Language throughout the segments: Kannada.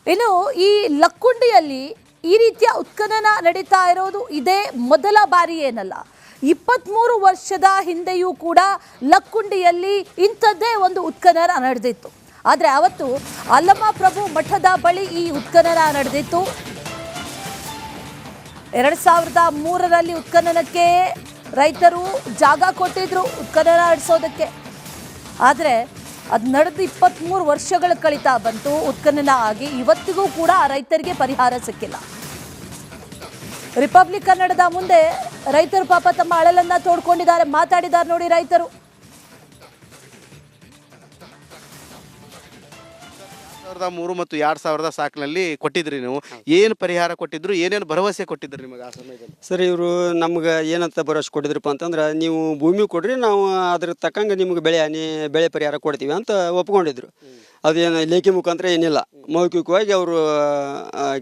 ಇನ್ನು ಈ ಲಕ್ಕುಂಡಿಯಲ್ಲಿ ಈ ರೀತಿಯ ಉತ್ಖನನ ನಡೀತಾ ಇರೋದು ಇದೇ ಮೊದಲ ಬಾರಿ ಏನಲ್ಲ. 23 ವರ್ಷದ ಹಿಂದೆಯೂ ಕೂಡ ಲಕ್ಕುಂಡಿಯಲ್ಲಿ ಇಂಥದ್ದೇ ಒಂದು ಉತ್ಖನನ ನಡೆದಿತ್ತು. ಆದರೆ ಅವತ್ತು ಅಲ್ಲಮ ಪ್ರಭು ಮಠದ ಬಳಿ ಈ ಉತ್ಖನನ ನಡೆದಿತ್ತು. 2003ರಲ್ಲಿ ಉತ್ಖನನಕ್ಕೆ ರೈತರು ಜಾಗ ಕೊಟ್ಟಿದ್ರು ಉತ್ಖನನ ನಡೆಸೋದಕ್ಕೆ. ಆದರೆ ಅದು ನಡೆದು 23 ವರ್ಷಗಳು ಕಳೀತಾ ಬಂತು. ಉತ್ಖನನ ಆಗಿ ಇವತ್ತಿಗೂ ಕೂಡ ರೈತರಿಗೆ ಪರಿಹಾರ ಸಿಕ್ಕಿಲ್ಲ. ರಿಪಬ್ಲಿಕ್ ಕನ್ನಡದ ಮುಂದೆ ರೈತರು ಪಾಪ ತಮ್ಮ ಅಳಲನ್ನ ತೋಡ್ಕೊಂಡಿದ್ದಾರೆ, ಮಾತಾಡಿದ್ದಾರೆ ನೋಡಿ ರೈತರು. 2003 ಮತ್ತು 2000 ಸಾಲಿನಲ್ಲಿ ಕೊಟ್ಟಿದ್ರಿ ನೀವು. ಏನು ಪರಿಹಾರ ಕೊಟ್ಟಿದ್ರು, ಏನೇನು ಭರವಸೆ ಕೊಟ್ಟಿದ್ರಿ ನಿಮಗೆ ಆ ಸಮಯದಲ್ಲಿ? ಸರ್, ಇವರು ನಮ್ಗೆ ಏನಂತ ಭರವಸೆ ಕೊಟ್ಟಿದ್ರಪ್ಪ ಅಂತಂದ್ರೆ, ನೀವು ಭೂಮಿ ಕೊಡ್ರಿ, ನಾವು ಅದ್ರ ತಕ್ಕಂಗೆ ನಿಮ್ಗೆ ಬೆಳೆ ಪರಿಹಾರ ಕೊಡ್ತೀವಿ ಅಂತ ಒಪ್ಕೊಂಡಿದ್ರು. ಅದೇನು ಲೇಖಿ ಮುಖಾಂತರ ಏನಿಲ್ಲ, ಮೌಖಿಕವಾಗಿ ಅವರು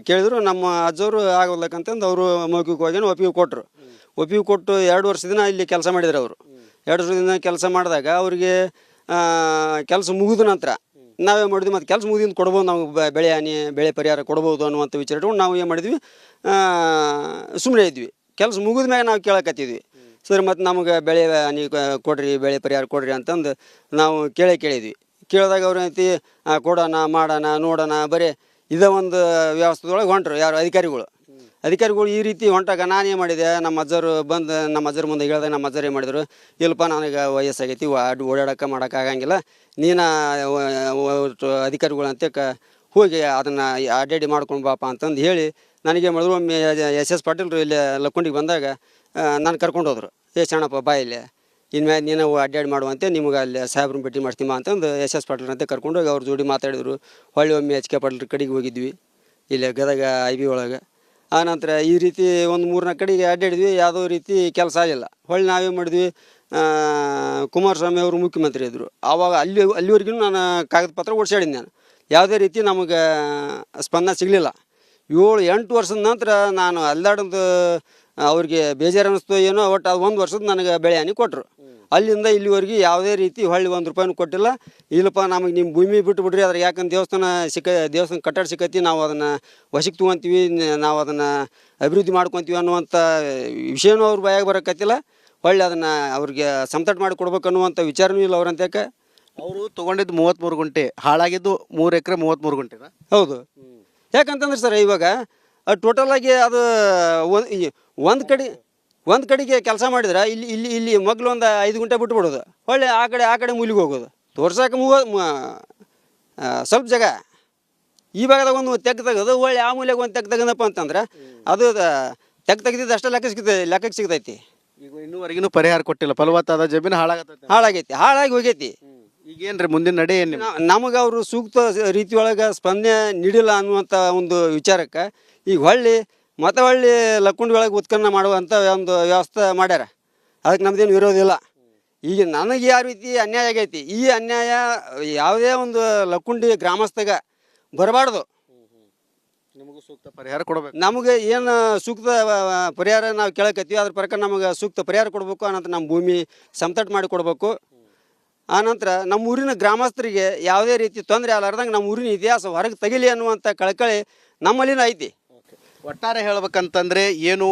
ಕೇಳಿದ್ರು. ನಮ್ಮ ಅಜ್ಜವರು ಆಗೋಲ್ಲಕ್ಕಂತಂದು ಅವರು ಮೌಖಿಕವಾಗಿ ಒಪ್ಪಿಗೆ ಕೊಟ್ಟರು. ಒಪ್ಪಿಗೆ ಕೊಟ್ಟು 2 ವರ್ಷ ದಿನ ಇಲ್ಲಿ ಕೆಲಸ ಮಾಡಿದ್ರು. ಅವರು 2 ವರ್ಷ ದಿನ ಕೆಲಸ ಮಾಡಿದಾಗ ಅವರಿಗೆ ಕೆಲಸ ಮುಗಿದ ನಂತರ ನಾವೇ ಮಾಡಿದ್ವಿ, ಮತ್ತು ಕೆಲಸ ಮುಗಿದಿಂದ ಕೊಡ್ಬೋದು, ನಾವು ಬೆಳೆ ಪರಿಹಾರ ಕೊಡ್ಬೋದು ಅನ್ನುವಂಥ ವಿಚಾರ ಇಟ್ಕೊಂಡು ನಾವು ಏನು ಮಾಡಿದ್ವಿ, ಸುಮ್ಮನೆ ಇದ್ವಿ. ಕೆಲಸ ಮುಗಿದ ಮ್ಯಾಗ ನಾವು ಕೇಳಕತ್ತಿದ್ವಿ, ಸರ್ ಮತ್ತು ನಮಗೆ ಬೆಳೆ ಹಾನಿ ಕೊಡ್ರಿ, ಬೆಳೆ ಪರಿಹಾರ ಕೊಡ್ರಿ ಅಂತಂದು ನಾವು ಕೇಳಿದ್ವಿ. ಕೇಳಿದಾಗ ಅವ್ರು ಐತಿ ಕೊಡೋಣ, ಮಾಡೋಣ, ನೋಡೋಣ, ಬರೀ ಇದೇ ಒಂದು ವ್ಯವಸ್ಥೆದೊಳಗೆ ಹೊಂಟ್ರು ಯಾರು ಅಧಿಕಾರಿಗಳು ಈ ರೀತಿ ಹೊಂಟಾಗ ನಾನೇನು ಮಾಡಿದೆ, ನಮ್ಮ ಅಜ್ಜರು ಬಂದು ನಮ್ಮ ಅಜ್ಜರ ಮುಂದೆ ಹೇಳಿದಾಗ ನಮ್ಮ ಅಜ್ಜರು ಏನು ಮಾಡಿದ್ರು, ಇಲ್ಲಪ್ಪ ನನಗೆ ವಯಸ್ಸಾಗೈತಿ, ಓಡಾಡೋಕೆ ಮಾಡೋಕ್ಕಾಗಂಗಿಲ್ಲ, ನೀನು ಅಧಿಕಾರಿಗಳು ಅಂತ ಹೋಗಿ ಅದನ್ನು ಅಡ್ಡಾಡಿ ಮಾಡ್ಕೊಂಡು ಬಾಪ ಅಂತಂದು ಹೇಳಿ ನನಗೇನು ಮಾಡಿದ್ರು. ಒಮ್ಮೆ ಎಸ್ ಪಾಟೀಲ್ರು ಇಲ್ಲಿ ಲಕ್ಕುಂಡಿಗೆ ಬಂದಾಗ ನಾನು ಕರ್ಕೊಂಡು ಹೋದ್ರು. ಶರಣಪ್ಪ ಬಾ ಇಲ್ಲಿ, ಇನ್ಮೇಲೆ ನೀನು ಅಡ್ಡಾಡಿ ಮಾಡುವಂತೆ, ನಿಮ್ಗೆ ಅಲ್ಲಿ ಸಾಹೇಬ್ರನ್ನ ಭೇಟಿ ಮಾಡ್ತೀಮ ಅಂತಂದು ಎಸ್ ಪಾಟೀಲ್ ಅಂತ ಕರ್ಕೊಂಡೋಗಿ ಅವ್ರ ಜೋಡಿ ಮಾತಾಡಿದ್ರು. ಹೊಳ್ಳಿ ಒಮ್ಮೆ ಪಾಟೀಲ್ರ ಕಡೆಗೆ ಹೋಗಿದ್ವಿ, ಇಲ್ಲಿ ಗದಗ IB ಒಳಗೆ. ಆನಂತರ ಈ ರೀತಿ ಒಂದು 3-4 ಕಡೆಗೆ ಅಡ್ಡಾಡಿದ್ವಿ, ಯಾವುದೋ ರೀತಿ ಕೆಲಸ ಆಗಿಲ್ಲ. ಹೊಳ್ಳಿ ನಾವೇನು ಮಾಡಿದ್ವಿ, ಕುಮಾರಸ್ವಾಮಿ ಅವರು ಮುಖ್ಯಮಂತ್ರಿ ಇದ್ದರು. ಆವಾಗ ಅಲ್ಲಿವರೆಗೂ ನಾನು ಕಾಗದ ಪತ್ರ ಓಡಿಸಾಡಿದ್ದೆ. ನಾನು ಯಾವುದೇ ರೀತಿ ನಮಗೆ ಸ್ಪಂದನೆ ಸಿಗಲಿಲ್ಲ. 7-8 ವರ್ಷದ ನಂತರ ನಾನು ಅಲ್ಲಾಡೋದು ಅವ್ರಿಗೆ ಬೇಜಾರು ಅನ್ನಿಸ್ತು ಏನೋ, ಒಟ್ಟು ಅದು 1 ವರ್ಷದ ನನಗೆ ಬೆಳೆ ಹಾನಿ ಕೊಟ್ಟರು. ಅಲ್ಲಿಂದ ಇಲ್ಲಿವರೆಗೆ ಯಾವುದೇ ರೀತಿ ಹೊಳ್ಳಿ 1 ರೂಪಾಯಿನೂ ಕೊಟ್ಟಿಲ್ಲ. ಇಲ್ಲಪ್ಪ ನಮಗೆ ನಿಮ್ಮ ಭೂಮಿ ಬಿಟ್ಟು ಬಿಡ್ರಿ, ಅದ್ರ ಯಾಕಂದ್ರೆ ದೇವಸ್ಥಾನ ಕಟ್ಟಡ ಸಿಕ್ಕೈತಿ, ನಾವು ಅದನ್ನು ವಶಕ್ಕೆ ತೊಗೊತೀವಿ, ನಾವು ಅದನ್ನು ಅಭಿವೃದ್ಧಿ ಮಾಡ್ಕೊತೀವಿ ಅನ್ನುವಂಥ ವಿಷಯನೂ ಅವ್ರ ಬಾಯಾಗ ಬರೋಕತ್ತಿಲ್ಲ. ಹೊಳ್ಳಿ ಅದನ್ನು ಅವ್ರಿಗೆ ಸಮತಟ್ಟು ಮಾಡಿ ಕೊಡ್ಬೇಕು ಅನ್ನುವಂಥ ವಿಚಾರನೂ ಇಲ್ಲ ಅವ್ರಂತಕ್ಕೆ. ಅವರು ತೊಗೊಂಡಿದ್ದು 33 ಗುಂಟೆ, ಹಾಳಾಗಿದ್ದು 3 ಎಕರೆ 33 ಗುಂಟೆನಾ? ಹೌದು. ಯಾಕಂತಂದ್ರೆ ಸರ್, ಇವಾಗ ಟೋಟಲಾಗಿ ಅದು ಒಂದು ಕಡೆಗೆ ಕೆಲಸ ಮಾಡಿದ್ರೆ ಇಲ್ಲಿ ಮಗ್ಲು ಒಂದು 5 ಗುಂಟೆ ಬಿಟ್ಟು ಬಿಡೋದು, ಹೊಳ್ಳಿ ಆ ಕಡೆ ಮೂಲಿಗೆ ಹೋಗೋದು, ತೋರ್ಸಕ್ಕೆ ಸ್ವಲ್ಪ ಜಾಗ ಈ ಭಾಗದಾಗ ಒಂದು ತೆಗೆದು ಹೊಳ್ಳಿ ಆ ಮೂಲೆಗೆ ಒಂದು ತೆಗೆದಪ್ಪ ಅಂತಂದ್ರೆ ಅದು ತೆಗೆದಿದ್ದು ಅಷ್ಟೇ ಲೆಕ್ಕಕ್ಕೆ ಸಿಗ್ತೈತಿ. ಈಗ ಇನ್ನೂವರೆಗೂ ಪರಿಹಾರ ಕೊಟ್ಟಿಲ್ಲ, ಫಲವತ್ತಾದ ಜಮೀನು ಹಾಳಾಗಿ ಹೋಗೈತಿ. ಈಗೇನ್ರಿ ಮುಂದಿನ ನಡೆ ಏನು? ನಮಗೆ ಅವರು ಸೂಕ್ತ ರೀತಿಯೊಳಗೆ ಸ್ಪಂದನೆ ನೀಡಿಲ್ಲ ಅನ್ನುವಂಥ ಒಂದು ವಿಚಾರಕ್ಕೆ ಈಗ ಹೊಳ್ಳಿ ಲಕ್ಕುಂಡಿ ಒಳಗೆ ಉತ್ಖನನ ಮಾಡುವಂಥ ಒಂದು ವ್ಯವಸ್ಥೆ ಮಾಡ್ಯಾರ. ಅದಕ್ಕೆ ನಮ್ದೇನು ವಿರೋಧ ಇಲ್ಲ. ಈಗ ನನಗೆ ಯಾವ ರೀತಿ ಅನ್ಯಾಯ ಆಗೈತಿ, ಈ ಅನ್ಯಾಯ ಯಾವುದೇ ಒಂದು ಲಕ್ಕುಂಡಿ ಗ್ರಾಮಸ್ಥಗ ಬರಬಾರ್ದು. ನಿಮಗೂ ಸೂಕ್ತ ಪರಿಹಾರ ಕೊಡಬೇಕು. ನಮಗೆ ಏನು ಸೂಕ್ತ ಪರಿಹಾರ ನಾವು ಕೇಳಕತ್ತೀವಿ, ಅದ್ರ ಪ್ರಕಾರ ನಮಗೆ ಸೂಕ್ತ ಪರಿಹಾರ ಕೊಡಬೇಕು. ಆನಂತರ ನಮ್ಮ ಭೂಮಿ ಸಮತಟ್ಟು ಮಾಡಿ ಕೊಡಬೇಕು. ಆನಂತರ ನಮ್ಮ ಊರಿನ ಗ್ರಾಮಸ್ಥರಿಗೆ ಯಾವುದೇ ರೀತಿ ತೊಂದರೆ ಆಗಲಾರ್ದಂಗೆ ನಮ್ಮ ಊರಿನ ಇತಿಹಾಸ ಹೊರಗೆ ತೆಗಿಲಿ ಅನ್ನುವಂಥ ಕಳಕಳಿ ನಮ್ಮಲ್ಲಿನ ಐತಿ. ಒಟ್ಟಾರೆ ಹೇಳಬೇಕಂತಂದರೆ ಏನು,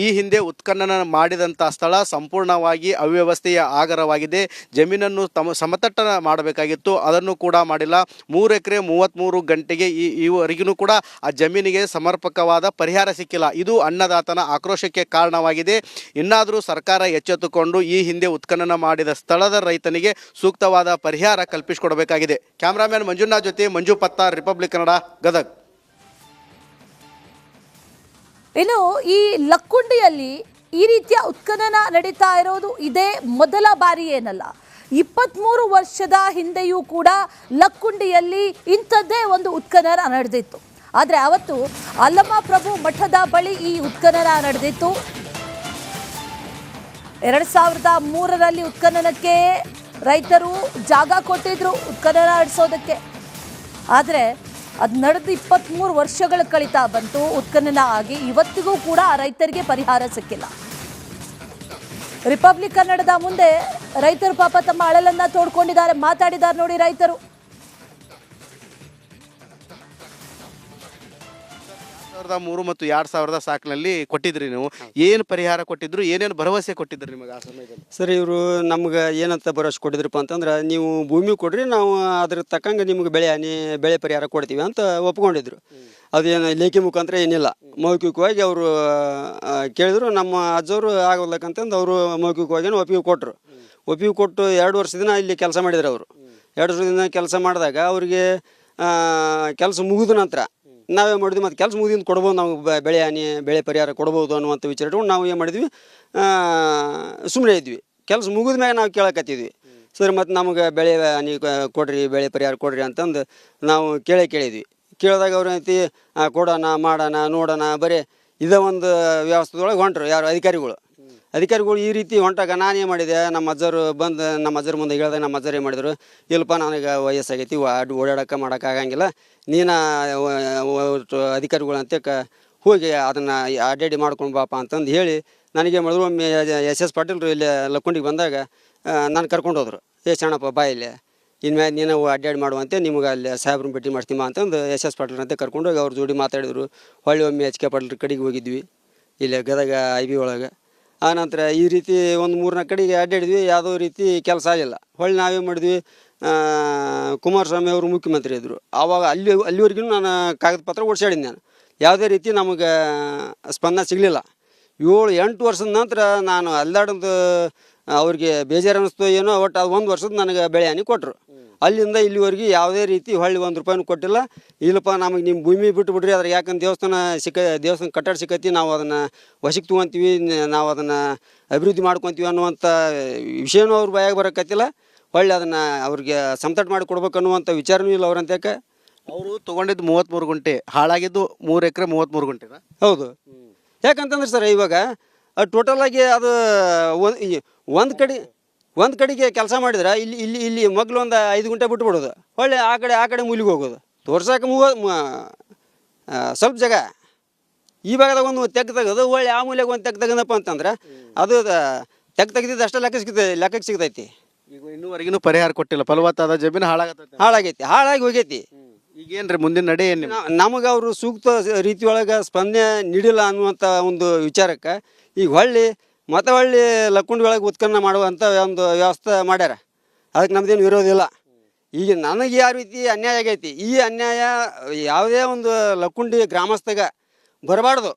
ಈ ಹಿಂದೆ ಉತ್ಖನನ ಮಾಡಿದಂಥ ಸ್ಥಳ ಸಂಪೂರ್ಣವಾಗಿ ಅವ್ಯವಸ್ಥೆಯ ಆಗರವಾಗಿದೆ. ಜಮೀನನ್ನು ಸಮತಟ್ಟ ಮಾಡಬೇಕಾಗಿತ್ತು, ಅದನ್ನು ಕೂಡ ಮಾಡಿಲ್ಲ. 3 ಎಕರೆ 33 ಗಂಟೆಗೆ ಈವರೆಗೂ ಕೂಡ ಆ ಜಮೀನಿಗೆ ಸಮರ್ಪಕವಾದ ಪರಿಹಾರ ಸಿಕ್ಕಿಲ್ಲ. ಇದು ಅನ್ನದಾತನ ಆಕ್ರೋಶಕ್ಕೆ ಕಾರಣವಾಗಿದೆ. ಇನ್ನಾದರೂ ಸರ್ಕಾರ ಎಚ್ಚೆತ್ತುಕೊಂಡು ಈ ಹಿಂದೆ ಉತ್ಖನನ ಮಾಡಿದ ಸ್ಥಳದ ರೈತನಿಗೆ ಸೂಕ್ತವಾದ ಪರಿಹಾರ ಕಲ್ಪಿಸಿಕೊಡಬೇಕಾಗಿದೆ. ಕ್ಯಾಮ್ರಾಮ್ಯಾನ್ ಮಂಜುನಾಥ್ ಜೊತೆ ಮಂಜು ಪತ್ತಾರ್, ರಿಪಬ್ಲಿಕ್ ಕನ್ನಡ, ಗದಗ್. ಇನ್ನು ಈ ಲಕ್ಕುಂಡಿಯಲ್ಲಿ ಈ ರೀತಿಯ ಉತ್ಖನನ ನಡೀತಾ ಇರೋದು ಇದೇ ಮೊದಲ ಬಾರಿ ಏನಲ್ಲ. 23 ವರ್ಷದ ಹಿಂದೆಯೂ ಕೂಡ ಲಕ್ಕುಂಡಿಯಲ್ಲಿ ಇಂಥದ್ದೇ ಒಂದು ಉತ್ಖನನ ನಡೆದಿತ್ತು. ಆದರೆ ಅವತ್ತು ಅಲ್ಲಮ ಪ್ರಭು ಮಠದ ಬಳಿ ಈ ಉತ್ಖನನ ನಡೆದಿತ್ತು. 2003ರಲ್ಲಿ ಉತ್ಖನನಕ್ಕೆ ರೈತರು ಜಾಗ ಕೊಟ್ಟಿದ್ರು ಉತ್ಖನನ ನಡೆಸೋದಕ್ಕೆ. ಆದರೆ ಅದು ನಡೆದು 23 ವರ್ಷಗಳು ಕಳೀತಾ ಬಂತು. ಉತ್ಖನನ ಆಗಿ ಇವತ್ತಿಗೂ ಕೂಡ ರೈತರಿಗೆ ಪರಿಹಾರ ಸಿಕ್ಕಿಲ್ಲ. ರಿಪಬ್ಲಿಕ್ ಕನ್ನಡದ ಮುಂದೆ ರೈತರು ಪಾಪ ತಮ್ಮ ಅಳಲನ್ನ ತೋಡ್ಕೊಂಡಿದ್ದಾರೆ, ಮಾತಾಡಿದ್ದಾರೆ ನೋಡಿ ರೈತರು. 2003 ಮತ್ತು 2000 ಸಾಲಿನಲ್ಲಿ ಕೊಟ್ಟಿದ್ರಿ ನೀವು. ಏನು ಪರಿಹಾರ ಕೊಟ್ಟಿದ್ರು, ಏನೇನು ಭರವಸೆ ಕೊಟ್ಟಿದ್ರು ನಿಮಗೆ ಆ ಸಮಯದಲ್ಲಿ? ಸರ್ ಇವರು ನಮ್ಗೆ ಏನಂತ ಭರವಸೆ ಕೊಟ್ಟಿದ್ರಪ್ಪ ಅಂತಂದ್ರೆ, ನೀವು ಭೂಮಿ ಕೊಡ್ರಿ, ನಾವು ಅದ್ರ ತಕ್ಕಂಗೆ ನಿಮ್ಗೆ ಬೆಳೆ ಪರಿಹಾರ ಕೊಡ್ತೀವಿ ಅಂತ ಒಪ್ಕೊಂಡಿದ್ರು. ಅದೇನು ಲೇಖಿ ಮುಖಾಂತರ ಏನಿಲ್ಲ, ಮೌಖಿಕವಾಗಿ ಅವರು ಕೇಳಿದ್ರು. ನಮ್ಮ ಅಜ್ಜವರು ಆಗೋಲ್ಲಕ್ಕಂತಂದು ಅವರು ಮೌಖಿಕವಾಗಿ ಒಪ್ಪಿಗೆ ಕೊಟ್ಟರು. ಒಪ್ಪಿಗೆ ಕೊಟ್ಟು 2 ವರ್ಷ ದಿನ ಇಲ್ಲಿ ಕೆಲಸ ಮಾಡಿದ್ರು. ಅವರು 2 ವರ್ಷ ದಿನ ಕೆಲಸ ಮಾಡಿದಾಗ ಅವ್ರಿಗೆ ಕೆಲಸ ಮುಗಿದ ನಂತರ ನಾವೇ ಮಾಡಿದ್ವಿ, ಮತ್ತು ಕೆಲಸ ಮುಗಿದಿಂದ ಕೊಡ್ಬೋದು, ನಾವು ಬೆಳೆ ಪರಿಹಾರ ಕೊಡ್ಬೋದು ಅನ್ನುವಂಥ ವಿಚಾರ ಇಟ್ಕೊಂಡು ನಾವು ಏನು ಮಾಡಿದ್ವಿ, ಸುಮ್ಮನೆ ಇದ್ವಿ. ಕೆಲಸ ಮುಗಿದ ಮ್ಯಾಗ ನಾವು ಕೇಳಕತ್ತಿದ್ವಿ, ಸರ್ ಮತ್ತು ನಮಗೆ ಬೆಳೆ ಹಾನಿ ಕೊಡ್ರಿ, ಬೆಳೆ ಪರಿಹಾರ ಕೊಡ್ರಿ ಅಂತಂದು ನಾವು ಕೇಳಿದ್ವಿ. ಕೇಳಿದಾಗ ಅವ್ರು ಐತಿ ಕೊಡೋಣ, ಮಾಡೋಣ, ನೋಡೋಣ, ಬರೀ ಇದೇ ಒಂದು ವ್ಯವಸ್ಥೆದೊಳಗೆ ಹೊಂಟ್ರು ಯಾರು ಅಧಿಕಾರಿಗಳು ಈ ರೀತಿ ಹೊಂಟಾಗ ನಾನೇನು ಮಾಡಿದೆ, ನಮ್ಮ ಅಜ್ಜರು ಬಂದು ನಮ್ಮ ಅಜ್ಜರ ಮುಂದೆ ಹೇಳಿದಾಗ ನಮ್ಮ ಅಜ್ಜರು ಏನು ಮಾಡಿದ್ರು, ಇಲ್ಲಪ್ಪ ನನಗೆ ವಯಸ್ಸಾಗೈತಿ, ಓಡಾಡೋಕೆ ಮಾಡೋಕ್ಕಾಗಂಗಿಲ್ಲ, ನೀನು ಅಧಿಕಾರಿಗಳು ಅಂತ ಹೋಗಿ ಅದನ್ನು ಅಡ್ಡಾಡಿ ಮಾಡ್ಕೊಂಡು ಬಾಪ ಅಂತಂದು ಹೇಳಿ ನನಗೇನು ಮಾಡಿದ್ರು. ಒಮ್ಮೆ ಎಸ್ ಪಾಟೀಲ್ರು ಇಲ್ಲಿ ಲಕ್ಕೊಂಡಿಗೆ ಬಂದಾಗ ನಾನು ಕರ್ಕೊಂಡು ಹೋದ್ರು. ಶರಣಪ್ಪ ಬಾ ಇಲ್ಲಿ, ಇನ್ಮ್ಯಾಗ ನೀನು ಅಡ್ಡಾಡಿ ಮಾಡುವಂತೆ, ನಿಮ್ಗೆ ಅಲ್ಲಿ ಸಾಹೇಬ್ರನ್ನ ಭೇಟಿ ಮಾಡ್ತೀಮ ಅಂತಂದು ಎಸ್ ಪಾಟೀಲ್ ಅಂತ ಕರ್ಕೊಂಡೋಗಿ ಅವ್ರ ಜೋಡಿ ಮಾತಾಡಿದ್ರು. ಹೊಳ್ಳಿ ಒಮ್ಮೆ ಪಾಟೀಲ್ರ ಕಡೆಗೆ ಹೋಗಿದ್ವಿ, ಇಲ್ಲಿ ಗದಗ IB ಒಳಗೆ. ಆನಂತರ ಈ ರೀತಿ ಒಂದು 3-4 ಕಡೆಗೆ ಅಡ್ಡಾಡಿದ್ವಿ, ಯಾವುದೋ ರೀತಿ ಕೆಲಸ ಆಗಿಲ್ಲ. ಹೊಳ್ಳಿ ನಾವೇನು ಮಾಡಿದ್ವಿ, ಕುಮಾರಸ್ವಾಮಿ ಅವರು ಮುಖ್ಯಮಂತ್ರಿ ಇದ್ದರು ಆವಾಗ. ಅಲ್ಲಿವರೆಗೂ ನಾನು ಕಾಗದ ಪತ್ರ ಓಡಿಸಾಡಿದ್ದೆ. ನಾನು ಯಾವುದೇ ರೀತಿ ನಮಗೆ ಸ್ಪಂದನೆ ಸಿಗಲಿಲ್ಲ. 7-8 ವರ್ಷದ ನಂತರ ನಾನು ಅಲ್ಲಾಡೋದು ಅವ್ರಿಗೆ ಬೇಜಾರು ಅನ್ನಿಸ್ತು ಏನೋ, ಒಟ್ಟು ಅದು 1 ವರ್ಷದ ನನಗೆ ಬೆಳೆ ಹಾನಿ ಕೊಟ್ಟರು. ಅಲ್ಲಿಂದ ಇಲ್ಲಿವರೆಗೆ ಯಾವುದೇ ರೀತಿ ಹೊಳ್ಳಿ 1 ರೂಪಾಯಿನೂ ಕೊಟ್ಟಿಲ್ಲ. ಇಲ್ಲಪ್ಪ ನಮಗೆ ನಿಮ್ಮ ಭೂಮಿ ಬಿಟ್ಟು ಬಿಡ್ರಿ, ಅದ್ರ ಯಾಕಂದ್ರೆ ದೇವಸ್ಥಾನ ಕಟ್ಟಡ ಸಿಕ್ಕೈತಿ, ನಾವು ಅದನ್ನು ವಶಕ್ಕೆ ತೊಗೊತೀವಿ, ನಾವು ಅದನ್ನು ಅಭಿವೃದ್ಧಿ ಮಾಡ್ಕೊತೀವಿ ಅನ್ನುವಂಥ ವಿಷಯನೂ ಅವ್ರ ಬಾಯಾಗ ಬರೋಕತ್ತಿಲ್ಲ. ಹೊಳ್ಳಿ ಅದನ್ನು ಅವ್ರಿಗೆ ಸಮತಟ್ಟು ಮಾಡಿ ಕೊಡ್ಬೇಕು ಅನ್ನುವಂಥ ವಿಚಾರನೂ ಇಲ್ಲ ಅವ್ರಂತಕ್ಕೆ. ಅವರು ತೊಗೊಂಡಿದ್ದು 33 ಗುಂಟೆ, ಹಾಳಾಗಿದ್ದು 3 ಎಕರೆ 33 ಗುಂಟೆ. ಹೌದು. ಯಾಕಂತಂದ್ರೆ ಸರ್ ಇವಾಗ ಟೋಟಲಾಗಿ ಅದು ಒಂದು ಕಡೆಗೆ ಕೆಲಸ ಮಾಡಿದ್ರೆ ಇಲ್ಲಿ ಮಗ್ಲು ಒಂದು 5 ಗುಂಟೆ ಬಿಟ್ಟು ಬಿಡೋದು, ಹೊಳ್ಳಿ ಆ ಕಡೆ ಮೂಲಿಗೆ ಹೋಗೋದು. ತೋರ್ಸಕ್ಕೆ ಸ್ವಲ್ಪ ಜಾಗ ಈ ಭಾಗದಾಗ ಒಂದು ತೆಗೆದು ಹೊಳ್ಳಿ ಆ ಮೂಲೆಗೆ ಒಂದು ತೆಗೆದಪ್ಪ ಅಂತಂದ್ರೆ ಅದು ತೆಗೆದಿದ್ದು ಅಷ್ಟೇ ಲೆಕ್ಕಕ್ಕೆ ಸಿಗ್ತೈತಿ. ಈಗ ಇನ್ನೂವರೆಗೂ ಪರಿಹಾರ ಕೊಟ್ಟಿಲ್ಲ, ಫಲವತ್ತಾದ ಜಮೀನು ಹಾಳಾಗಿ ಹೋಗೈತಿ. ಈಗೇನ್ರಿ ಮುಂದಿನ ನಡೆ ಏನು? ನಮಗೆ ಅವರು ಸೂಕ್ತ ರೀತಿಯೊಳಗೆ ಸ್ಪಂದನೆ ನೀಡಿಲ್ಲ ಅನ್ನುವಂಥ ಒಂದು ವಿಚಾರಕ್ಕೆ ಈಗ ಹೊಳ್ಳಿ ಲಕ್ಕುಂಡಿ ಒಳಗೆ ಉತ್ಖನನ ಮಾಡುವಂಥ ಒಂದು ವ್ಯವಸ್ಥೆ ಮಾಡ್ಯಾರ. ಅದಕ್ಕೆ ನಮ್ದೇನು ವಿರೋಧ ಇಲ್ಲ. ಈಗ ನನಗೆ ಯಾವ ರೀತಿ ಅನ್ಯಾಯ ಆಗೈತಿ, ಈ ಅನ್ಯಾಯ ಯಾವುದೇ ಒಂದು ಲಕ್ಕುಂಡಿ ಗ್ರಾಮಸ್ಥಗ ಬರಬಾರ್ದು.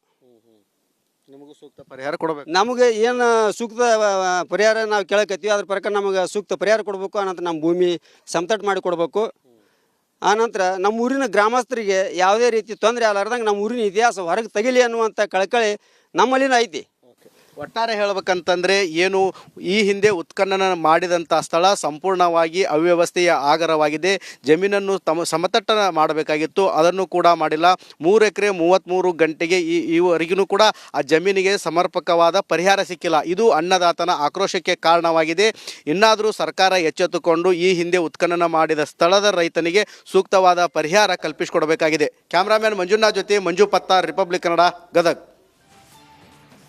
ನಿಮಗೂ ಸೂಕ್ತ ಪರಿಹಾರ ಕೊಡಬೇಕು. ನಮಗೆ ಏನು ಸೂಕ್ತ ಪರಿಹಾರ ನಾವು ಕೇಳಕತ್ತೀವಿ, ಅದ್ರ ಪ್ರಕಾರ ನಮಗೆ ಸೂಕ್ತ ಪರಿಹಾರ ಕೊಡಬೇಕು. ಆನಂತರ ನಮ್ಮ ಭೂಮಿ ಸಮತಟ್ಟು ಮಾಡಿ ಕೊಡಬೇಕು. ಆನಂತರ ನಮ್ಮ ಊರಿನ ಗ್ರಾಮಸ್ಥರಿಗೆ ಯಾವುದೇ ರೀತಿ ತೊಂದರೆ ಆಗಲಾರ್ದಂಗೆ ನಮ್ಮ ಊರಿನ ಇತಿಹಾಸ ಹೊರಗೆ ತೆಗಿಲಿ ಅನ್ನುವಂಥ ಕಳಕಳಿ ನಮ್ಮಲ್ಲಿನೂ ಐತಿ. ಒಟ್ಟಾರೆ ಹೇಳಬೇಕಂತಂದರೆ, ಏನು ಈ ಹಿಂದೆ ಉತ್ಖನನ ಮಾಡಿದಂಥ ಸ್ಥಳ ಸಂಪೂರ್ಣವಾಗಿ ಅವ್ಯವಸ್ಥೆಯ ಆಗರವಾಗಿದೆ. ಜಮೀನನ್ನು ಸಮತಟ್ಟ ಮಾಡಬೇಕಾಗಿತ್ತು, ಅದನ್ನು ಕೂಡ ಮಾಡಿಲ್ಲ. 3 ಎಕರೆ 33 ಗಂಟೆಗೆ ಈವರೆಗೂ ಕೂಡ ಆ ಜಮೀನಿಗೆ ಸಮರ್ಪಕವಾದ ಪರಿಹಾರ ಸಿಕ್ಕಿಲ್ಲ. ಇದು ಅನ್ನದಾತನ ಆಕ್ರೋಶಕ್ಕೆ ಕಾರಣವಾಗಿದೆ. ಇನ್ನಾದರೂ ಸರ್ಕಾರ ಎಚ್ಚೆತ್ತುಕೊಂಡು ಈ ಹಿಂದೆ ಉತ್ಖನನ ಮಾಡಿದ ಸ್ಥಳದ ರೈತನಿಗೆ ಸೂಕ್ತವಾದ ಪರಿಹಾರ ಕಲ್ಪಿಸಿಕೊಡಬೇಕಾಗಿದೆ. ಕ್ಯಾಮ್ರಾಮ್ಯಾನ್ ಮಂಜುನಾಥ್ ಜೊತೆ ಮಂಜು ಪತ್ತಾರ್, ರಿಪಬ್ಲಿಕ್ ಕನ್ನಡ, ಗದಗ್.